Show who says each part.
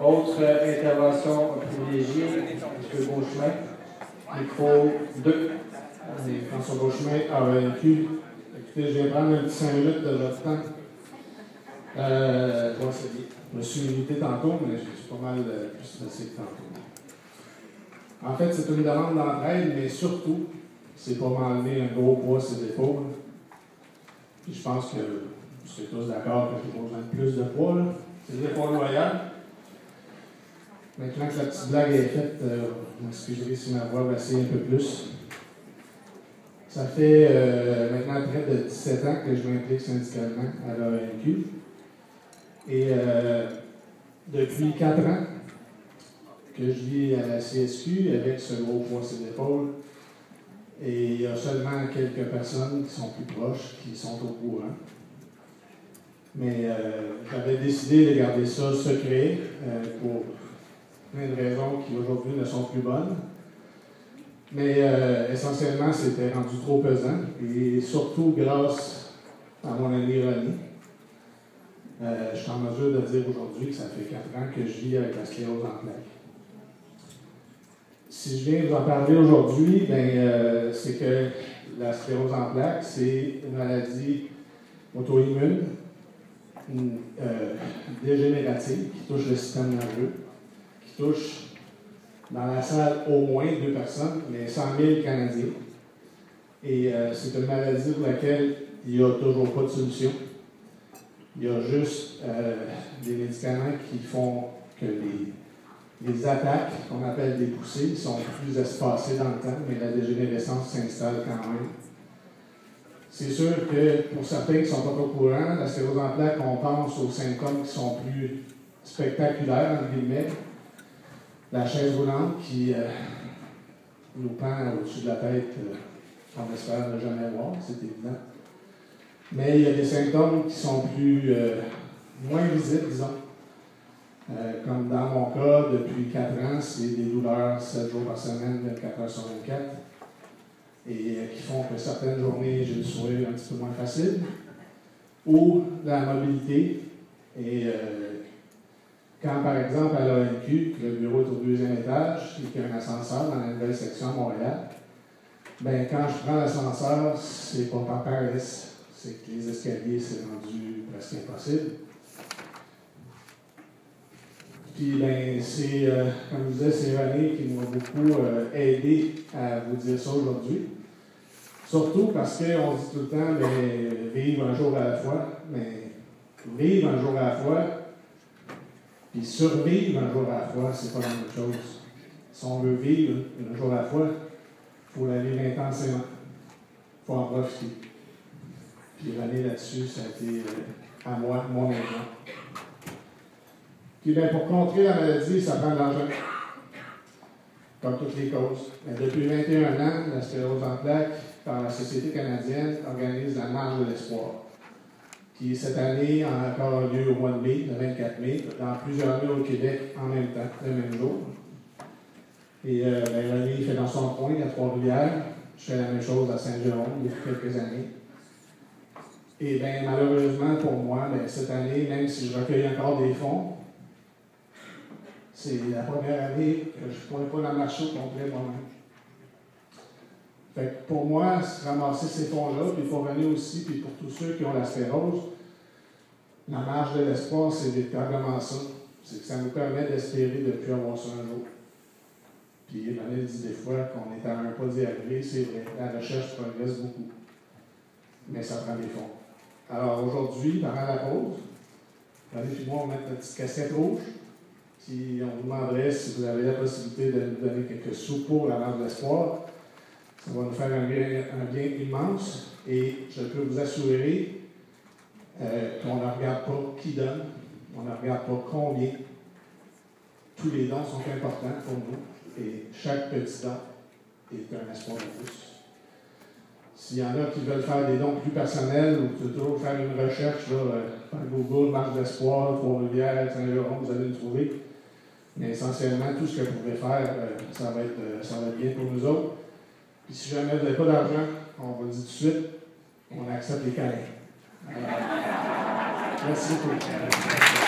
Speaker 1: Autre intervention privilégiée, M. Beauchemin. Micro 2.
Speaker 2: François Beauchemin, AENQ. Écoutez, je vais prendre un petit 5 minutes de votre temps. Je me suis limité tantôt, mais je suis pas mal plus stressé que tantôt. En fait, c'est une demande d'entraide, mais surtout, c'est pour m'enlever un gros poids sur les épaules. Puis je pense que vous serez tous d'accord que j'ai besoin de plus de poids. C'est les épaules loyales. Maintenant que la petite blague est faite, vous m'excuserez si ma voix va essayer un peu plus. Ça fait maintenant près de 17 ans que je m'implique syndicalement à l'AENQ. Et depuis 4 ans que je vis à la CSQ avec ce gros poids sur l'épaule. Et il y a seulement quelques personnes qui sont plus proches, qui sont au courant. Mais j'avais décidé de garder ça secret pour plein de raisons qui aujourd'hui ne sont plus bonnes. Mais essentiellement, c'était rendu trop pesant. Et surtout grâce à mon ami René. Je suis en mesure de dire aujourd'hui que ça fait 4 ans que je vis avec la sclérose en plaques. Si je viens vous en parler aujourd'hui, c'est que la sclérose en plaques, c'est une maladie auto-immune, dégénérative, qui touche le système nerveux, qui touche dans la salle au moins 2 personnes, mais 100 000 Canadiens. Et c'est une maladie pour laquelle il n'y a toujours pas de solution. Il y a juste des médicaments qui font que les attaques, qu'on appelle des poussées, sont plus espacées dans le temps, mais la dégénérescence s'installe quand même. C'est sûr que pour certains qui ne sont pas au courant, la sclérose en plaques, on pense aux symptômes qui sont plus spectaculaires, entre guillemets. La chaise roulante qui nous pend au-dessus de la tête, qu'on espère ne jamais voir, c'est évident. Mais il y a des symptômes qui sont moins visibles, disons. Comme dans mon cas, depuis 4 ans, c'est des douleurs 7 jours par semaine, 24 heures sur 24, et qui font que certaines journées, j'ai le sourire un petit peu moins facile, ou la mobilité. Et quand, par exemple, à l'AENQ, le bureau est au 2e étage et qu'il y a un ascenseur dans la nouvelle section à Montréal, quand je prends l'ascenseur, c'est pas par paresse. C'est que les escaliers, c'est rendu presque impossible. Puis, comme je disais, c'est René qui m'a beaucoup aidé à vous dire ça aujourd'hui. Surtout parce qu'on dit tout le temps, vivre un jour à la fois. Mais vivre un jour à la fois, puis survivre un jour à la fois, c'est pas la même chose. Si on veut vivre un jour à la fois, il faut la vivre intensément. Il faut en profiter. Puis René là-dessus, ça a été à moi, mon exemple. Puis pour contrer la maladie, ça prend de l'argent, comme toutes les causes. Mais depuis 21 ans, la sclérose en plaques, par la Société canadienne, organise la Marche de l'espoir, qui cette année a encore lieu au mois de mai, le 24 mai, dans plusieurs lieux au Québec en même temps, le même jour. Et René fait dans son coin, à Trois-Rivières. Je fais la même chose à Saint-Jérôme depuis quelques années. Et malheureusement pour moi, cette année, même si je recueille encore des fonds, c'est la première année que je ne pourrais pas la marcher au complet moi-même. Fait que pour moi, ramasser ces fonds-là, puis pour René aussi, puis pour tous ceux qui ont la sclérose, la marche de l'espoir, c'est véritablement ça. C'est que ça nous permet d'espérer de ne plus avoir ça un jour. Puis René dit des fois qu'on est à un pas d'y arriver, c'est vrai. La recherche progresse beaucoup. Mais ça prend des fonds. Alors aujourd'hui, pendant la pause, René et moi, on va mettre notre petite casquette rouge. Puis on vous demanderait si vous avez la possibilité de nous donner quelques sous pour la marche de l'espoir. Ça va nous faire un bien immense. Et je peux vous assurer qu'on ne regarde pas qui donne, on ne regarde pas combien. Tous les dons sont importants pour nous. Et chaque petit don est un espoir de plus. S'il y en a qui veulent faire des dons plus personnels ou toujours faire une recherche par Google, Marche d'espoir, Trois-Rivières, Saint-Jérôme, vous allez le trouver. Mais essentiellement, tout ce que vous pouvez faire, ça va être bien pour nous autres. Puis si jamais vous n'avez pas d'argent, on vous le dit tout de suite, on accepte les câlins. Merci beaucoup.